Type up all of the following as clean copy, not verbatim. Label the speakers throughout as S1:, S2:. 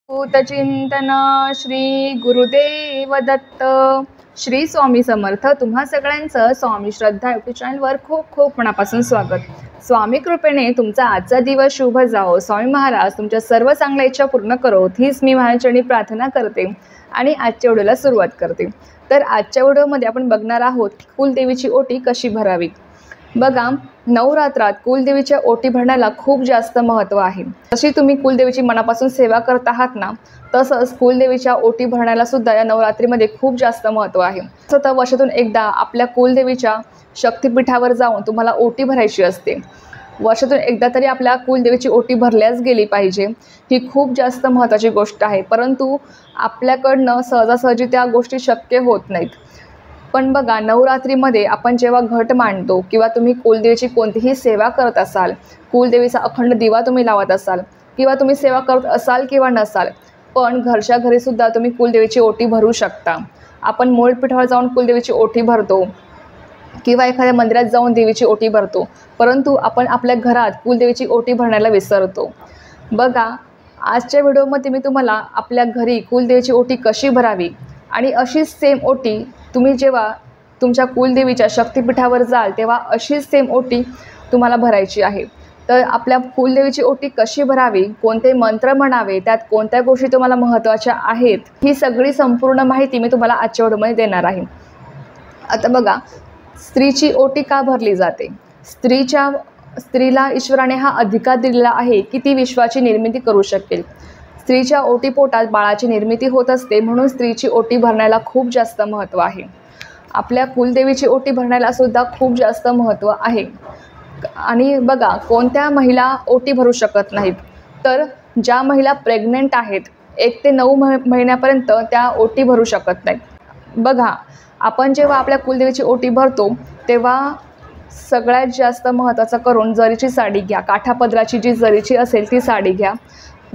S1: भूतचिंतन श्री गुरुदेव दत्त. श्री स्वामी समर्थ. तुम्हा सगळ्यांचं स्वामी श्रद्धा यूट्यूब चॅनलवर खूप खूप मनापासून स्वागत. स्वामी कृपेने तुमचा आजचा दिवस शुभ जावो. स्वामी महाराज तुमच्या सर्व चांगल्या इच्छा पूर्ण करोत हीच मी माझ्याचरणी प्रार्थना करते आणि आजच्या व्हिडिओला सुरुवात करते. तर आजच्या व्हिडिओमध्ये आपण बघणार आहोत कुलदेवीची ओटी कशी भरावी. बघा, नवरात्रात कुलदेवीच्या ओटी भरण्याला खूप जास्त महत्त्व आहे. जशी तुम्ही कुलदेवीची मनापासून सेवा करत आहात ना, तसंच कुलदेवीच्या ओटी भरण्याला सुद्धा या नवरात्रीमध्ये खूप जास्त महत्त्व आहे. तसं वर्षातून एकदा आपल्या कुलदेवीच्या शक्तिपीठावर जाऊन तुम्हाला ओटी भरायची असते. वर्षातून एकदा तरी आपल्या कुलदेवीची ओटी भरल्याच गेली पाहिजे. ही खूप जास्त महत्त्वाची गोष्ट आहे, परंतु आपल्याकडनं सहजासहजी त्या गोष्टी शक्य होत नाहीत. पण बघा, नवरात्रीमध्ये आपण जेव्हा घट मांडतो किंवा तुम्ही कुलदेवीची कोणतीही सेवा करत असाल, कुलदेवीचा अखंड दिवा तुम्ही लावत असाल किंवा तुम्ही सेवा करत असाल किंवा नसाल, पण घरच्या घरीसुद्धा तुम्ही कुलदेवीची ओटी भरू शकता. आपण मूळपीठावर जाऊन कुलदेवीची ओटी भरतो किंवा एखाद्या मंदिरात जाऊन देवीची ओटी भरतो, परंतु आपण आपल्या घरात कुलदेवीची ओटी भरण्याला विसरतो. बघा, आजच्या व्हिडिओमध्ये मी तुम्हाला आपल्या घरी कुलदेवीची ओटी कशी भरावी आणि अशीच सेम ओटी तुम्ही जेव्हा तुमच्या कुलदेवीच्या शक्तिपीठावर जाल तेव्हा अशीच सेम ओटी तुम्हाला भरायची आहे. तर आपल्या कुलदेवीची ओटी कशी भरावी, कोणते मंत्र म्हणावे, त्यात कोणत्या गोष्टी तुम्हाला महत्त्वाच्या आहेत, ही सगळी संपूर्ण माहिती मी तुम्हाला आजच्या व्हिडिओमध्ये देणार आहे. आता बघा, स्त्रीची ओटी का भरली जाते. स्त्रीला ईश्वराने हा अधिकार दिलेला आहे की ती विश्वाची निर्मिती करू शकेल. स्त्रीच्या ओटीपोटात बाळाची निर्मिती होत असते, म्हणून स्त्रीची ओटी भरण्याला खूप जास्त महत्त्व आहे. आपल्या कुलदेवीची ओटी भरण्याला सुद्धा खूप जास्त महत्त्व आहे. आणि बघा, कोणत्या महिला ओटी भरू शकत नाहीत, तर ज्या महिला प्रेग्नेंट आहेत 1 ते 9 महिन्यापर्यंत त्या ओटी भरू शकत नाहीत. बघा, आपण जेव्हा आपल्या कुलदेवीची ओटी भरतो तेव्हा सगळ्यात जास्त महत्त्वाचं करून जरीची साडी घ्या. काठापदराची जी जरीची असेल ती साडी घ्या.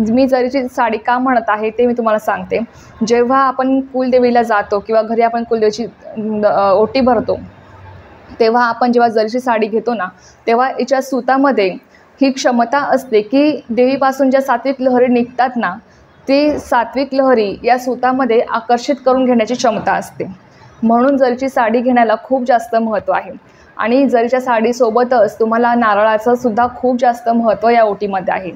S1: मी जरीची साडी का म्हणत आहे ते मी तुम्हाला सांगते. जेव्हा आपण कुलदेवीला जातो किंवा घरी आपण कुलदेवीची ओटी भरतो तेव्हा आपण जेव्हा जरीची साडी घेतो ना, तेव्हा याच्या सुतामध्ये ही क्षमता असते की देवीपासून ज्या सात्विक लहरी निघतात ना, ती सात्विक लहरी या सुतामध्ये आकर्षित करून घेण्याची क्षमता असते. म्हणून जरीची साडी घेण्याला खूप जास्त महत्त्व आहे. आणि जरीच्या साडीसोबतच तुम्हाला नारळाचं सुद्धा खूप जास्त महत्त्व या ओटीमध्ये आहे.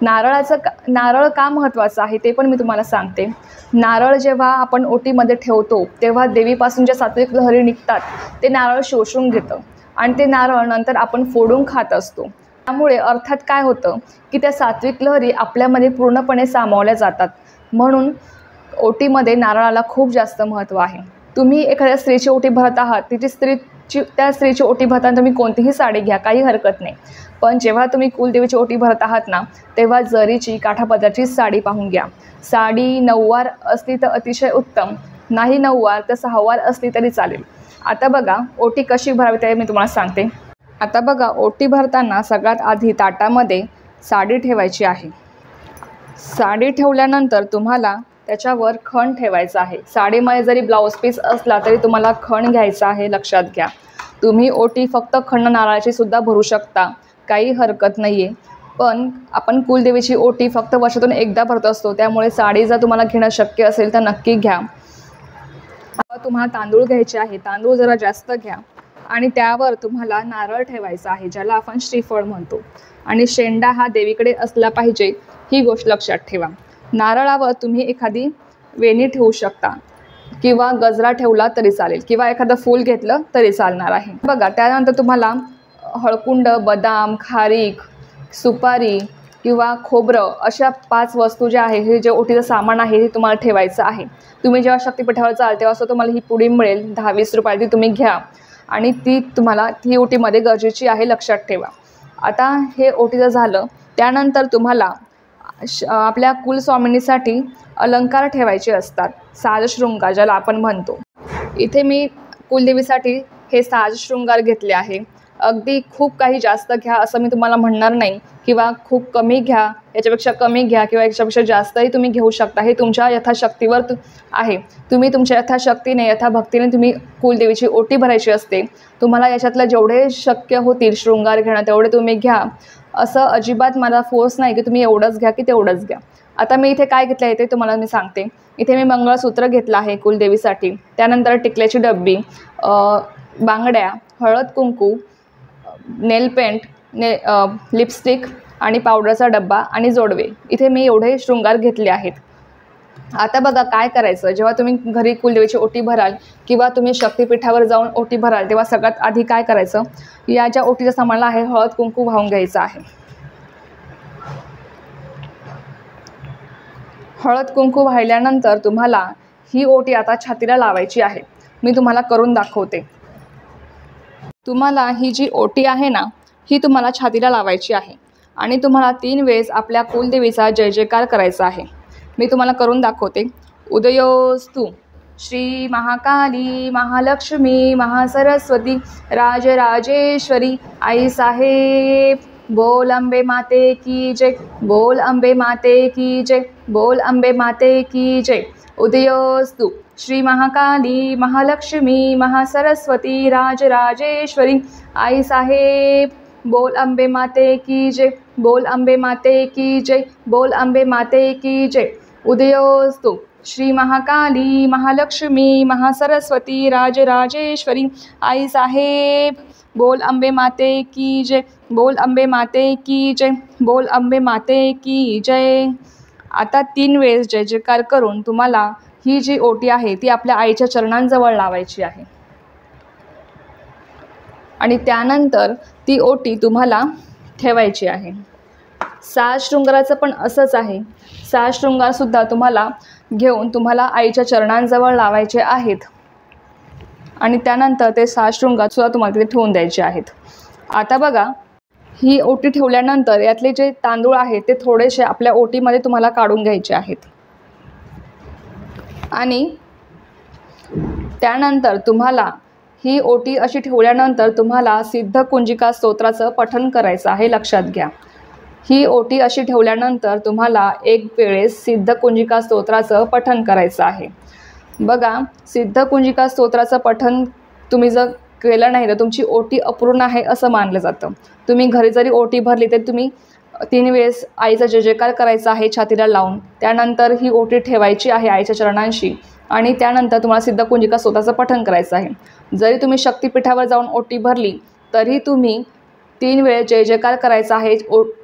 S1: नारळ का महत्त्वाचं आहे ते पण मी तुम्हाला सांगते. नारळ जेव्हा आपण ओटीमध्ये ठेवतो तेव्हा देवीपासून ज्या सात्विक लहरी निघतात ते नारळ शोषून घेतं आणि ते नारळ नंतर आपण फोडून खात असतो. त्यामुळे अर्थात काय होतं की त्या सात्विक लहरी आपल्यामध्ये पूर्णपणे सामावल्या जातात. म्हणून ओटीमध्ये नारळाला खूप जास्त महत्त्व आहे. तुम्ही एखाद्या स्त्रीची ओटी भरत आहात, त्या स्त्रीची ओटी भरताना तुम्ही कोणतीही साडी घ्या, काही हरकत नाही. पण जेव्हा तुम्ही कुलदेवीची ओटी भरत आहात ना, तेव्हा जरीची काठापदराची साडी पाहून घ्या. साडी नऊवार असली तर अतिशय उत्तम, नाही नऊवार तर 6वार असली तरी चालेल. आता बघा, ओटी कशी भरावी ते मी तुम्हाला सांगते. आता बघा, ओटी भरताना सगळ्यात आधी ताटामध्ये साडी ठेवायची आहे. साडी ठेवल्यानंतर तुम्हाला त्याच्यावर खण ठेवायचा आहे. साडीमध्ये जरी ब्लाऊज पीस असला तरी तुम्हाला खण घ्यायचा आहे, लक्षात घ्या. तुम्ही ओटी फक्त खण नारळाची सुद्धा भरू शकता, काही हरकत नाही आहे. पण आपण कुलदेवीची ओटी फक्त वर्षातून एकदा भरत असतो, त्यामुळे साडी जर तुम्हाला घेणं शक्य असेल तर नक्की घ्या. तुम्हाला तांदूळ घ्यायचे आहे, तांदूळ जरा जास्त घ्या आणि त्यावर तुम्हाला नारळ ठेवायचा आहे, ज्याला आपण श्रीफळ म्हणतो. आणि शेंडा हा देवीकडे असला पाहिजे, ही गोष्ट लक्षात ठेवा. नारळावर तुम्ही एखादी वेणी ठेवू शकता किंवा गजरा ठेवला तरी चालेल किंवा एखादं फूल घेतलं तरी चालणार आहे. बघा, त्यानंतर तुम्हाला हळकुंड, बदाम, खारीक, सुपारी किंवा खोबरं अशा 5 वस्तू ज्या आहे, हे जे ओटीचं सामान आहे हे तुम्हाला ठेवायचं आहे. तुम्ही जेव्हा शक्तिपीठावर जाल तेव्हा तुम्हाला ही पुडी मिळेल 10-20 रुपयाची, तुम्ही घ्या आणि ती ओटीमध्ये गरजेची आहे, लक्षात ठेवा. आता हे ओटीचं झालं. त्यानंतर तुम्हाला आपल्या कुलस्वामिनीसाठी अलंकार ठेवायचे असतात, साजशृंगार ज्याला आपण म्हणतो. इथे मी कुलदेवीसाठी हे साजशृंगार घेतले आहे. अगदी खूप काही जास्त घ्या असं मी तुम्हाला म्हणणार नाही किंवा खूप कमी घ्या, याच्यापेक्षा कमी घ्या किंवा याच्यापेक्षा जास्तही तुम्ही घेऊ शकता. हे तुमच्या यथाशक्तीवर आहे. तुम्ही तुमच्या यथाशक्तीने, यथाभक्तीने तुम्ही कुलदेवीची ओटी भरायची असते. तुम्हाला याच्यातलं जेवढे शक्य होतील शृंगार घेणं तेवढे तुम्ही घ्या. असं अजिबात मला फोर्स नाही की तुम्ही एवढंच घ्या की तेवढंच घ्या. आता मी इथे काय घेतलं आहे ते तुम्हाला मी सांगते. इथे मी मंगळसूत्र घेतलं आहे कुलदेवीसाठी, त्यानंतर टिकल्याची डब्बी, बांगड्या, हळद कुंकू, नेल पेंट, लिपस्टिक आणि पावडरचा डब्बा आणि जोडवे. इथे मी एवढे शृंगार घेतले आहेत. आता बघा काय करायचं, जेव्हा तुम्ही घरी कुलदेवीची ओटी भराल किंवा तुम्ही शक्तिपीठावर जाऊन ओटी भराल तेव्हा सगळ्यात आधी काय करायचं, या ज्या ओटीचा सामान आहे हळद कुंकू वाहून घ्यायचं आहे. हळद कुंकू वाहिल्यानंतर तुम्हाला ही ओटी आता छातीला लावायची आहे. मी तुम्हाला करून दाखवते. तुम्हाला ही जी ओटी आहे ना, ही तुम्हाला छातीला लावायची आहे आणि तुम्हाला 3 वेळेस आपल्या कुलदेवीचा जय जयकार करायचा आहे. मी तुम्हाला करून दाखवते. उदयोस्तु श्री महाकाली महालक्ष्मी महासरस्वती राजराजेश्वरी आई साहेब, बोल अंबे माते की जय, बोल अंबे माते की जय, बोल अंबे माते की जय. उदयोस्तु श्री महाकाली महालक्ष्मी महासरस्वती राजराजेश्वरी आई साहेब, बोल अंबे माते की जय, बोल अंबे माते की जय, बोल अंबे माते की जय. उदयोस्तु श्री महाकाली महालक्ष्मी महासरस्वती राजराजेश्वरी आई साहेब, बोल अंबे माते की जय, बोल अंबे माते की जय, बोल अंबे माते की जय. आता 3 वेळेस जय जयकार करून तुम्हाला ही जी ओटी आहे ती आपल्या आईच्या चरणांजवळ लावायची आहे आणि त्यानंतर ती ओटी तुम्हाला ठेवायची आहे. 6 शृंगाराचं पण असंच आहे. 6 शृंगारसुद्धा तुम्हाला घेऊन तुम्हाला आईच्या चरणांजवळ लावायचे आहेत आणि त्यानंतर ते 6 शृंगारसुद्धा तुम्हाला तिथे ठेवून द्यायचे आहेत. आता बघा, ही ओटी ठेवल्यानंतर यातले जे तांदूळ आहेत ते थोडेसे आपल्या ओटीमध्ये तुम्हाला काढून घ्यायचे आहेत आणि त्यानंतर तुम्हाला ही ओटी अशी ठेवल्यानंतर तुम्हाला सिद्धकुंजिका स्तोत्राचं पठण करायचं आहे. लक्षात घ्या, ही ओटी अशी ठेवल्यानंतर तुम्हाला 1 वेळेस सिद्धकुंजिका स्तोत्राचं पठण करायचं आहे. बघा, सिद्धकुंजिका स्तोत्राचं पठण तुम्ही जर केलं नाही तर तुमची ओटी अपूर्ण आहे असं मानलं जातं. तुम्ही घरी जरी ओटी भरली तरी तुम्ही 3 वेळेस आईचा जय जयकार करायचा आहे छातीला लावून. त्यानंतर ही ओटी ठेवायची आहे आईच्या चरणांशी आणि त्यानंतर तुम्हाला सिद्धकुंजिका स्तोत्राचं पठण करायचं आहे. जरी तुम्ही शक्तिपीठावर जाऊन ओटी भरली तरी तुम्ही 3 वेळेस जय जयकार करायचा आहे.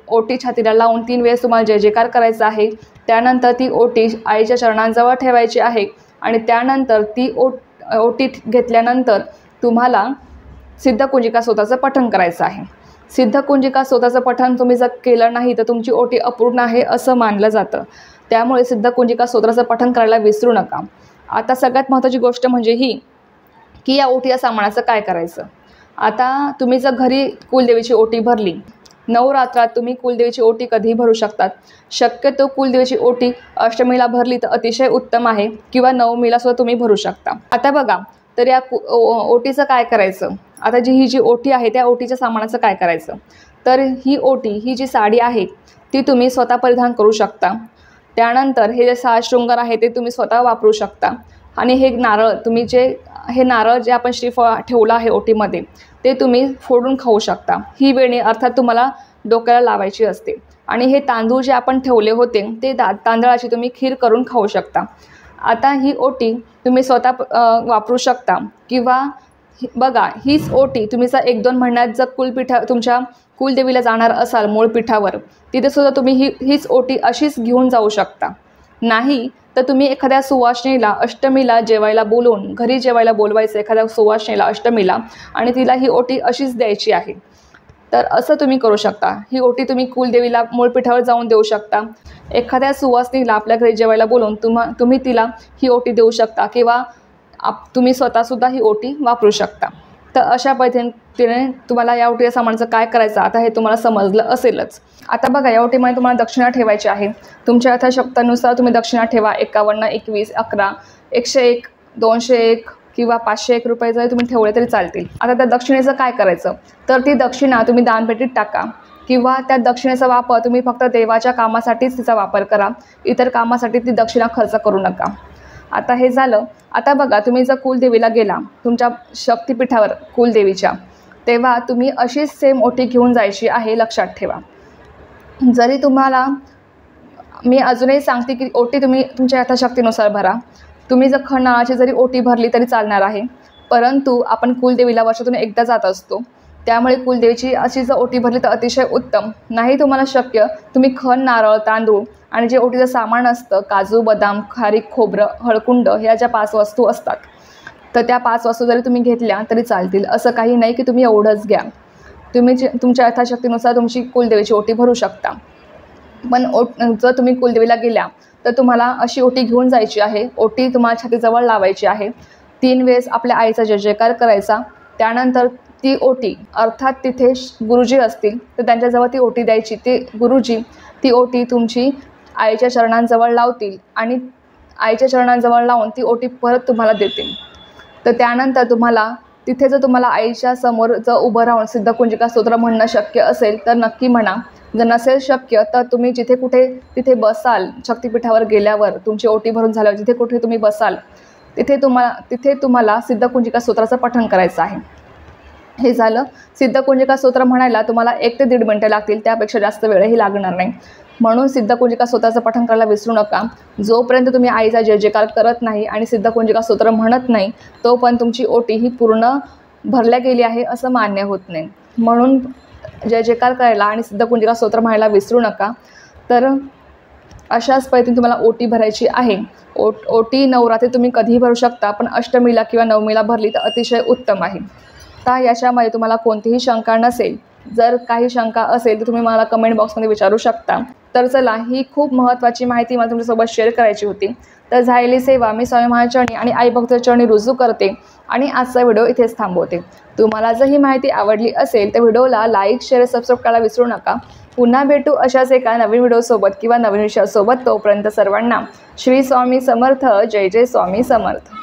S1: ओटी छातीला लावून 3 वेळेस तुम्हाला जय जयकार करायचा आहे. त्यानंतर ती ओटी आईच्या चरणांजवळ ठेवायची आहे आणि त्यानंतर ती ओटी घेतल्यानंतर तुम्हाला सिद्धकुंजिका स्तोत्राचं पठण करायचं आहे. सिद्धकुंजिका स्तोत्राचं पठण तुम्ही जर केलं नाही तर तुमची ओटी अपूर्ण आहे असं मानलं जातं. त्यामुळे सिद्धकुंजिका स्तोत्राचं पठण करायला विसरू नका. आता सगळ्यात महत्त्वाची गोष्ट म्हणजे ही की या ओटीच्या सामानाचं काय करायचं. आता तुम्ही जर घरी कुलदेवीची ओटी भरली, नवरात्रात तुम्ही कुलदेवीची ओटी कधीही भरू शकतात. शक्यतो कुलदेवीची ओटी अष्टमीला भरली तर अतिशय उत्तम आहे किंवा नवमीला सुद्धा तुम्ही भरू शकता. आता बघा, तर या ओटीचं काय करायचं. आता ही जी ओटी आहे त्या ओटीच्या सामानाचं काय करायचं, तर ही ओटी, ही जी साडी आहे ती तुम्ही स्वतः परिधान करू शकता. त्यानंतर हे जे 6 शृंगार आहे ते तुम्ही स्वतः वापरू शकता आणि हे नारळ, तुम्ही हे नारळ जे आपण श्रीफळ ठेवलं आहे ओटीमध्ये ते तुम्ही फोडून खाऊ शकता. ही वेणी अर्थात तुम्हाला डोक्याला लावायची असते आणि हे तांदूळ जे आपण ठेवले होते ते तांदळाची तुम्ही खीर करून खाऊ शकता. आता ही ओटी तुम्ही स्वतः वापरू शकता किंवा बघा, हीच ओटी तुम्ही जर 1-2 महिन्यात जर तुमच्या कुलदेवीला जाणार असाल मूळ पीठावर, तिथेसुद्धा तुम्ही हीच ओटी अशीच घेऊन जाऊ शकता. नाही तर तुम्ही एखाद्या सुवासिनीला अष्टमीला जेवायला बोलवून, घरी जेवायला बोलवायचं एखाद्या सुवासिनीला अष्टमीला आणि तिला ही ओटी अशीच द्यायची आहे. तर असं तुम्ही करू शकता. ही ओटी तुम्ही कुलदेवीला मूळ पीठावर जाऊन देऊ शकता. एखाद्या सुवासिनीला आपल्या घरी जेवायला बोलवून तुम्ही तिला ही ओटी देऊ शकता किंवा तुम्ही स्वतःसुद्धा ही ओटी वापरू शकता. तर अशा पद्धतीने तुम्हाला या ओटीच्या सामानाचं काय करायचं आता हे तुम्हाला समजलं असेलच. आता बघा, या ओटीमध्ये तुम्हाला दक्षिणा ठेवायची आहे. तुमच्या यथाशक्तीनुसार तुम्ही दक्षिणा ठेवा. 51, 21, 11, 101, 201 किंवा 501 रुपये जरी तुम्ही ठेवले तरी चालतील. आता त्या दक्षिणेचं काय करायचं, तर ती दक्षिणा तुम्ही दानपेटीत टाका किंवा त्या दक्षिणेचा वापर तुम्ही फक्त देवाच्या कामासाठीच तिचा वापर करा. इतर कामासाठी ती दक्षिणा खर्च करू नका. आता हे झालं. आता बघा, तुम्ही जर कुलदेवीला गेला तुमच्या शक्तिपीठावर कुलदेवीच्या, तेव्हा तुम्ही अशीच सेम ओटी घेऊन जायची आहे. लक्षात ठेवा. जरी तुम्हाला मी अजूनही सांगते की ओटी तुम्ही तुमच्या यथाशक्तीनुसार भरा. तुम्ही जर खणनाळाची जरी ओटी भरली तरी चालणार आहे, परंतु आपण कुलदेवीला वर्षातून एकदा जात असतो, त्यामुळे कुलदेवीची अशी जर ओटी भरली तर अतिशय उत्तम. नाही तुम्हाला शक्य, तुम्ही खण, नारळ, तांदूळ आणि जे ओटीचं सामान असतं, काजू, बदाम, खारीक, खोबरं, हळकुंड, ह्या ज्या 5 वस्तू असतात, तर त्या 5 वस्तू जरी तुम्ही घेतल्या तरी चालतील. असं काही नाही की तुम्ही एवढंच घ्या. तुम्ही तुमच्या यथाशक्तीनुसार तुमची कुलदेवीची ओटी भरू शकता. पण जर तुम्ही कुलदेवीला गेल्या तर तुम्हाला अशी ओटी घेऊन जायची आहे. ओटी तुम्हाला छातीजवळ लावायची आहे. 3 वेळेस आपल्या आईचा जय जयकार करायचा. त्यानंतर ती ओटी, अर्थात तिथे गुरुजी असतील तर त्यांच्याजवळ ती ओटी द्यायची. ते गुरुजी ती ओटी तुमची आईच्या चरणांजवळ लावतील आणि आईच्या चरणांजवळ लावून ती ओटी परत तुम्हाला देतील. तर त्यानंतर तुम्हाला तिथे जर तुम्हाला आईच्या समोर जर उभं राहून सिद्धकुंजिका स्तोत्र म्हणणं शक्य असेल तर नक्की म्हणा. जर नसेल शक्य तर तुम्ही जिथे कुठे तिथे बसाल, शक्तिपीठावर गेल्यावर तुमची ओटी भरून झाल्यावर जिथे कुठे तुम्ही बसाल तिथे तुम्हाला सिद्धकुंजिका स्तोत्राचं पठण करायचं आहे. हे झालं. सिद्धकुंजिका स्तोत्र म्हणायला तुम्हाला 1 ते 1.5 मिनिटं लागतील, त्यापेक्षा जास्त वेळही लागणार नाही. म्हणून सिद्धकुंजिका स्तोत्राचं पठण करायला विसरू नका. जोपर्यंत तुम्ही आईचा जय जयकार करत नाही आणि सिद्धकुंजिका स्तोत्र म्हणत नाही तोपर्यंत तुमची ओटी ही पूर्ण भरल्या गेली आहे असं मान्य होत नाही. म्हणून जय जयकार करायला आणि सिद्धकुंजिका स्तोत्र म्हणायला विसरू नका. तर अशाच पद्धतीने तुम्हाला ओटी भरायची आहे. ओटी नवरात्री तुम्ही कधीही भरू शकता, पण अष्टमीला किंवा नवमीला भरली तर अतिशय उत्तम आहे. आता याच्यामध्ये तुम्हाला कोणतीही शंका नसेल, जर काही शंका असेल तर तुम्ही मला कमेंट बॉक्समध्ये विचारू शकता. तर चला, ही खूप महत्त्वाची माहिती मला तुमच्यासोबत शेअर करायची होती. तर झालेली सेवा मी स्वामी महाचरणी आणि आई भक्तचरणी रुजू करते आणि आजचा व्हिडिओ इथेच थांबवते. तुम्हाला जर ही माहिती आवडली असेल तर व्हिडिओला लाईक, शेअर, सबस्क्राईब करायला विसरू नका. पुन्हा भेटू अशाच एका नवीन व्हिडिओसोबत किंवा नवीन विषयासोबत. तोपर्यंत सर्वांना श्री स्वामी समर्थ. जय जय स्वामी समर्थ.